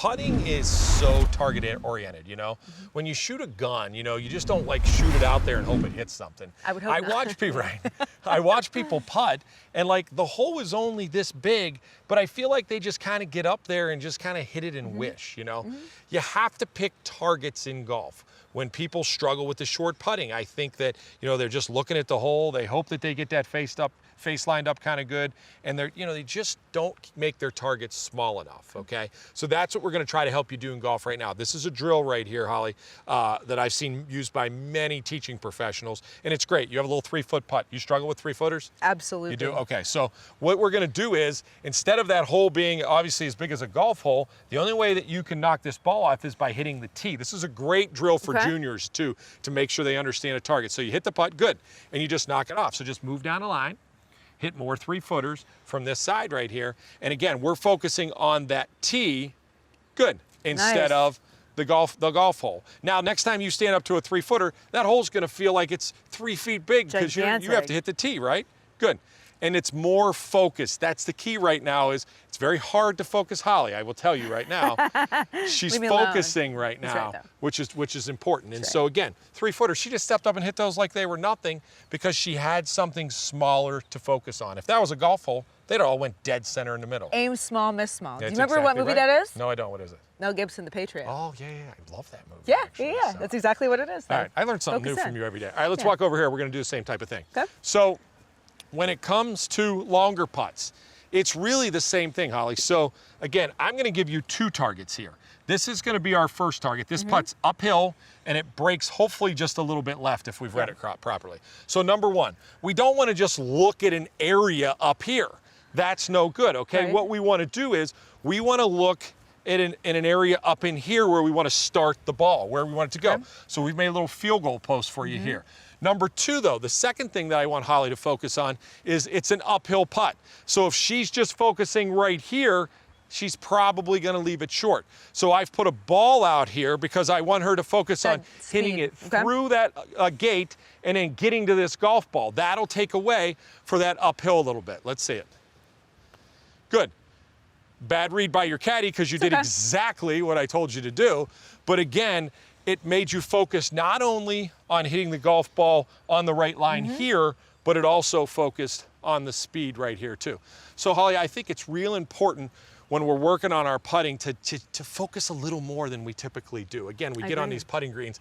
putting is so target oriented, you know? When you shoot a gun, you know, you just don't like shoot it out there and hope it hits something. I would hope not. watch people, right? I watch people putt and like the hole is only this big, but I feel like they just kind of get up there and just kind of hit it and wish, you know? You have to pick targets in golf. When people struggle with the short putting, I think that, you know, they're just looking at the hole. They hope that they get that face lined up kind of good. And they're, you know, they just don't make their targets small enough, okay? So that's what we're gonna try to help you do in golf right now. This is a drill right here, Holly, that I've seen used by many teaching professionals. And it's great. You have a little 3-foot putt. You struggle with 3-footers? Absolutely. You do? Okay, so what we're gonna do is, instead of that hole being obviously as big as a golf hole, the only way that you can knock this ball off is by hitting the tee. This is a great drill for juniors too, to make sure they understand a target. So you hit the putt, good, and you just knock it off. So just move down the line, hit more 3-footers from this side right here. And again, we're focusing on that tee, good, instead of the golf hole. Now, next time you stand up to a 3-footer, that hole's gonna feel like it's 3 feet big because you have to hit the tee, right? Good. And it's more focused. That's the key right now. Is it's very hard to focus Holly, I will tell you right now. She's focusing right now, which is important. And so again, 3-footer, she just stepped up and hit those like they were nothing because she had something smaller to focus on. If that was a golf hole, they'd all went dead center in the middle. Aim small, miss small. Do you That's remember what movie that is? No, I don't. What is it? Mel Gibson, The Patriot. Oh, yeah, I love that movie. Yeah, actually, yeah. so. That's exactly what it is. All right, I learned something new from you every day. All right, let's walk over here. We're gonna do the same type of thing. Okay. So when it comes to longer putts, it's really the same thing, Holly. So again, I'm gonna give you 2 targets here. This is gonna be our first target. This putt's uphill and it breaks hopefully just a little bit left if we've read it properly. So number 1, we don't wanna just look at an area up here. That's no good, okay? Right. What we wanna do is we wanna look in an area up in here where we wanna start the ball, where we want it to go. So we've made a little field goal post for you here. Number 2, though, the second thing that I want Holly to focus on is it's an uphill putt. So if she's just focusing right here, she's probably gonna leave it short. So I've put a ball out here because I want her to focus on hitting it through that gate and then getting to this golf ball. That'll take away for that uphill a little bit. Let's see it. Good. Bad read by your caddy because you did exactly what I told you to do. But again, it made you focus not only on hitting the golf ball on the right line here, but it also focused on the speed right here too. So Holly, I think it's real important when we're working on our putting to focus a little more than we typically do. Again, we get on these putting greens,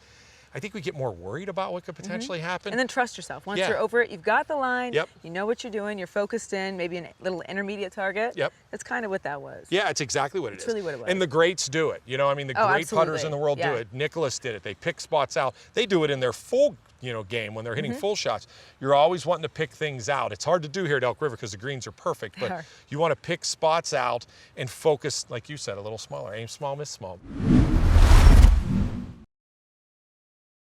I think we get more worried about what could potentially happen. And then trust yourself. Once you're over it, you've got the line, you know what you're doing, you're focused in, maybe a little intermediate target. That's kind of what that was. Yeah, it's exactly what it is. It's really what it was. And the greats do it. You know, I mean, the great putters in the world do it. Nicklaus did it. They pick spots out. They do it in their full, you know, game when they're hitting full shots. You're always wanting to pick things out. It's hard to do here at Elk River because the greens are perfect, but you want to pick spots out and focus, like you said, a little smaller. Aim small, miss small.